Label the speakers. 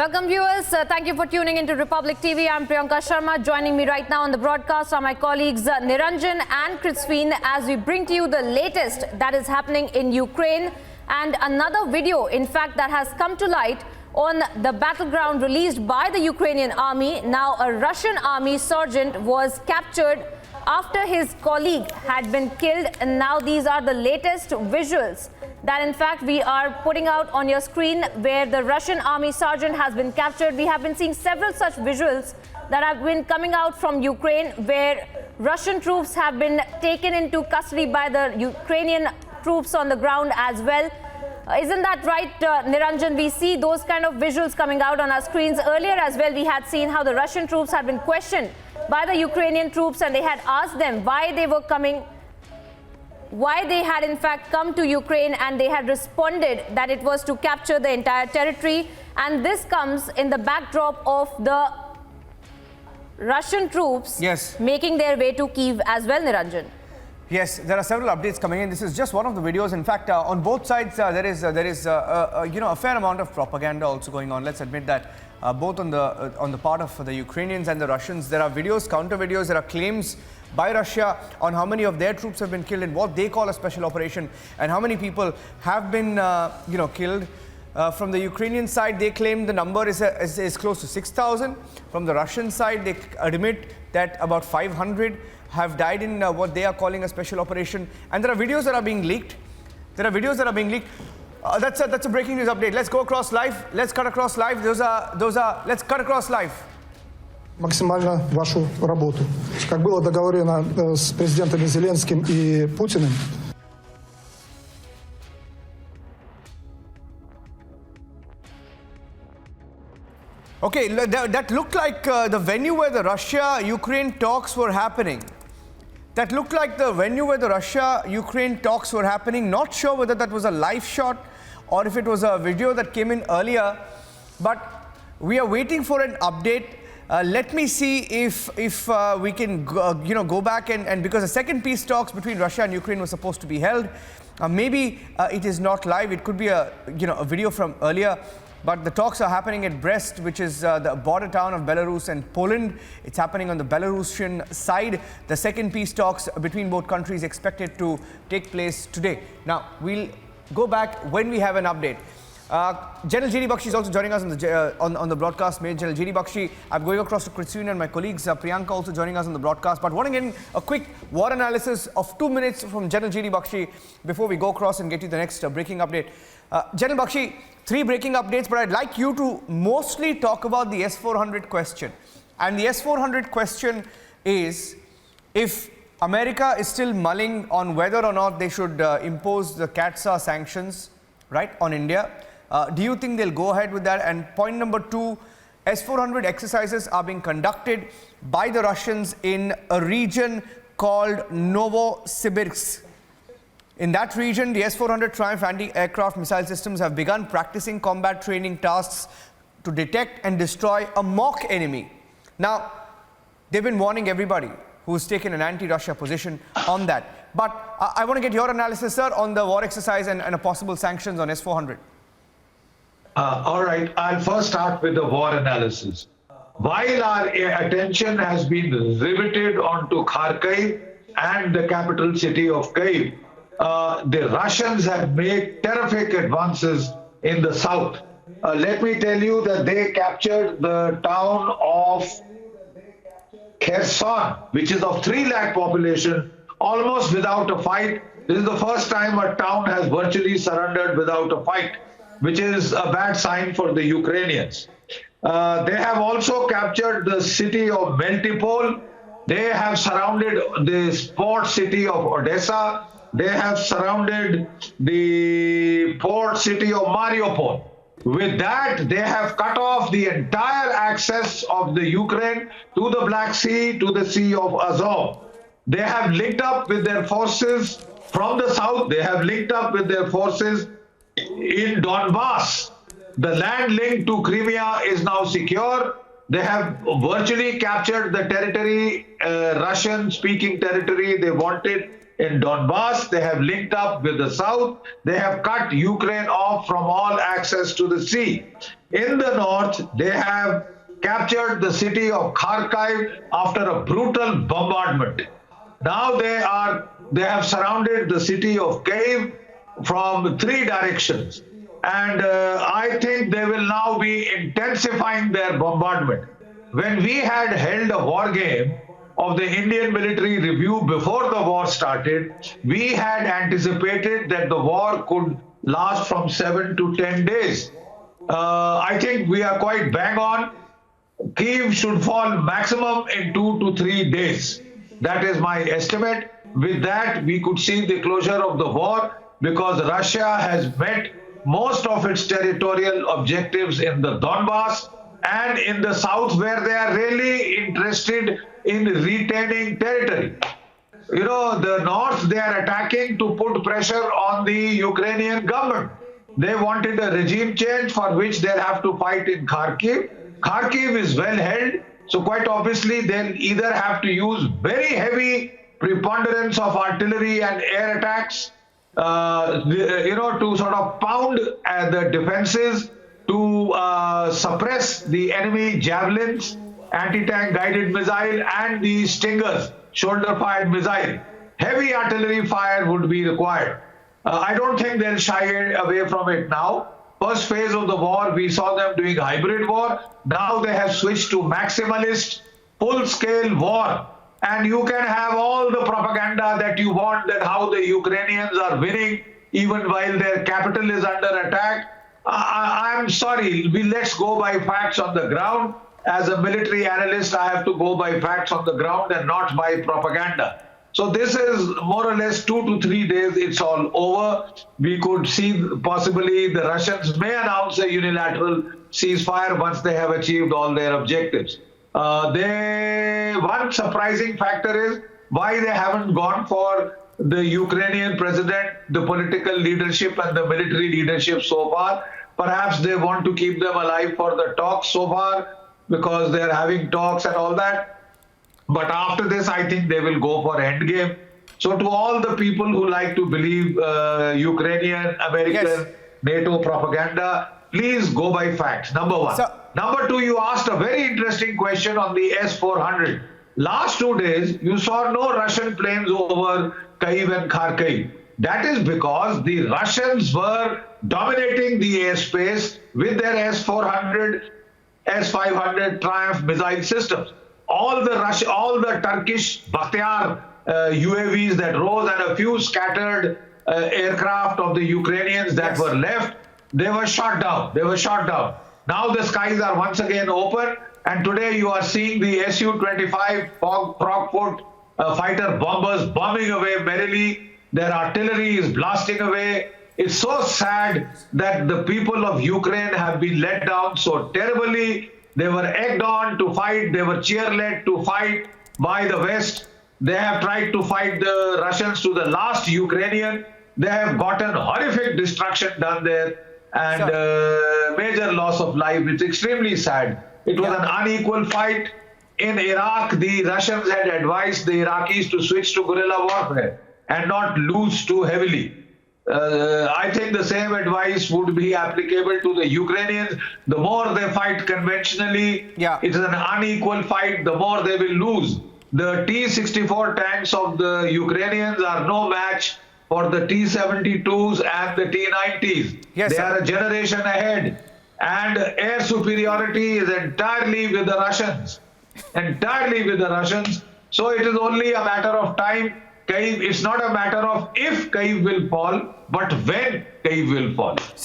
Speaker 1: Welcome viewers, thank you for tuning into Republic TV. I'm Priyanka Sharma. Joining me right now on the broadcast are my colleagues Niranjan and Christine as we bring to you the latest that is happening in Ukraine and another video in fact that has come to light on the battleground released by the Ukrainian army. Now a Russian army sergeant was captured after his colleague had been killed, and now these are the latest visuals that in fact we are putting out on your screen where the Russian army sergeant has been captured. We have been seeing several such visuals that have been coming out from Ukraine where Russian troops have been taken into custody by the Ukrainian troops on the ground as well. Isn't that right, Niranjan? We see those kind of visuals coming out on our screens. Earlier as well, we had seen how the Russian troops had been questioned by the Ukrainian troops and they had asked them why they were coming, why they had in fact come to Ukraine, and they had responded that it was to capture the entire territory. And this comes in the backdrop of the Russian troops making their way to Kyiv as well, Niranjan.
Speaker 2: Yes, there are several updates coming in. This is just one of the videos. In fact, on both sides, there is a fair amount of propaganda also going on. Let's admit that both on the part of the Ukrainians and the Russians. There are videos, counter videos. There are claims by Russia on how many of their troops have been killed in what they call a special operation, and how many people have been, killed. From the Ukrainian side, they claim the number is close to 6,000. From the Russian side, they admit that about 500 have died in what they are calling a special operation. And there are videos that are being leaked. That's a breaking news update. Let's go across live. Let's cut across live. Let's cut across live.
Speaker 3: Максимально вашу работу. Как было договорено с президентами Зеленским и Путиным.
Speaker 2: Okay, that looked like the venue where the Russia-Ukraine talks were happening. Not sure whether that was a live shot or if it was a video that came in earlier. But we are waiting for an update. Let me see if we can go back and because the second peace talks between Russia and Ukraine was supposed to be held. Maybe it is not live. It could be a video from earlier. But the talks are happening at Brest, which is the border town of Belarus and Poland. It's happening on the Belarusian side. The second peace talks between both countries expected to take place today. Now, we'll go back when we have an update. General J.D. Bakshi is also joining us on the broadcast. Major General J.D. Bakshi, I'm going across to Christine and my colleagues. Priyanka also joining us on the broadcast. But want to get a quick war analysis of 2 minutes from General J.D. Bakshi before we go across and get you the next breaking update. General Bakshi, 3 breaking updates, but I'd like you to mostly talk about the S-400 question. And the S-400 question is, if America is still mulling on whether or not they should impose the CAATSA sanctions, right, on India, do you think they'll go ahead with that? And point number 2, S-400 exercises are being conducted by the Russians in a region called Novosibirsk. In that region, the S-400 Triumph anti-aircraft missile systems have begun practicing combat training tasks to detect and destroy a mock enemy. Now, they've been warning everybody who's taken an anti-Russia position on that. But I want to get your analysis, sir, on the war exercise and a possible sanctions on S-400.
Speaker 4: All right, I'll first start with the war analysis. While our attention has been riveted onto Kharkiv and the capital city of Kyiv, the Russians have made terrific advances in the south. Let me tell you that they captured the town of Kherson, which is of 3 lakh population, almost without a fight. This is the first time a town has virtually surrendered without a fight, which is a bad sign for the Ukrainians. They have also captured the city of Melitopol. They have surrounded the port city of Odessa. They have surrounded the port city of Mariupol. With that, they have cut off the entire access of the Ukraine to the Black Sea, to the Sea of Azov. They have linked up with their forces from the south. They have linked up with their forces in Donbass. The land link to Crimea is now secure. They have virtually captured the territory, Russian-speaking territory they wanted in Donbass. They have linked up with the south. They have cut Ukraine off from all access to the sea. In the north, they have captured the city of Kharkiv after a brutal bombardment. Now they have surrounded the city of Kyiv from 3 directions. And I think they will now be intensifying their bombardment. When we had held a war game of the Indian military review before the war started, we had anticipated that the war could last from 7 to 10 days. I think we are quite bang on. Kyiv should fall maximum in 2 to 3 days. That is my estimate. With that, we could see the closure of the war because Russia has met most of its territorial objectives in the Donbass and in the south, where they are really interested in retaining territory. You know, the north, they are attacking to put pressure on the Ukrainian government. They wanted a regime change for which they'll have to fight in Kharkiv. Kharkiv is well held, so quite obviously they'll either have to use very heavy preponderance of artillery and air attacks, to sort of pound the defenses, to suppress the enemy javelins, anti-tank guided missile, and the Stingers, shoulder-fired missile. Heavy artillery fire would be required. I don't think they'll shy away from it now. First phase of the war, we saw them doing hybrid war. Now they have switched to maximalist, full-scale war. And you can have all the propaganda that you want, that how the Ukrainians are winning even while their capital is under attack. I'm sorry, let's go by facts on the ground. As a military analyst, I have to go by facts on the ground and not by propaganda. So this is more or less 2 to 3 days, it's all over. We could see possibly the Russians may announce a unilateral ceasefire once they have achieved all their objectives. One surprising factor is why they haven't gone for the Ukrainian president, the political leadership and the military leadership so far. Perhaps they want to keep them alive for the talks so far because they're having talks and all that. But after this, I think they will go for endgame. So to all the people who like to believe Ukrainian, American,
Speaker 2: Yes.
Speaker 4: NATO propaganda, please go by facts, number one. Number two, you asked a very interesting question on the S-400. Last 2 days, you saw no Russian planes over Kyiv and Kharkiv. That is because the Russians were dominating the airspace with their S-400, S-500 Triumph missile systems. All the Turkish Bakhtiar UAVs that rose and a few scattered aircraft of the Ukrainians that were left, they were shot down. Now the skies are once again open, and today you are seeing the Su-25 Frogfoot fighter bombers bombing away merrily. Their artillery is blasting away. It's so sad that the people of Ukraine have been let down so terribly. They were egged on to fight. They were cheerled to fight by the West. They have tried to fight the Russians to the last Ukrainian. They have gotten horrific destruction done there and major loss of life. It's extremely sad. It was an unequal fight. In Iraq, the Russians had advised the Iraqis to switch to guerrilla warfare and not lose too heavily. I think the same advice would be applicable to the Ukrainians. The more they fight conventionally, it is an unequal fight, the more they will lose. The T-64 tanks of the Ukrainians are no match for the T-72s and the T-90s. They are a generation ahead. And air superiority is entirely with the Russians. So it is only a matter of time. It's not a matter of if Kyiv will fall, but when Kyiv will fall.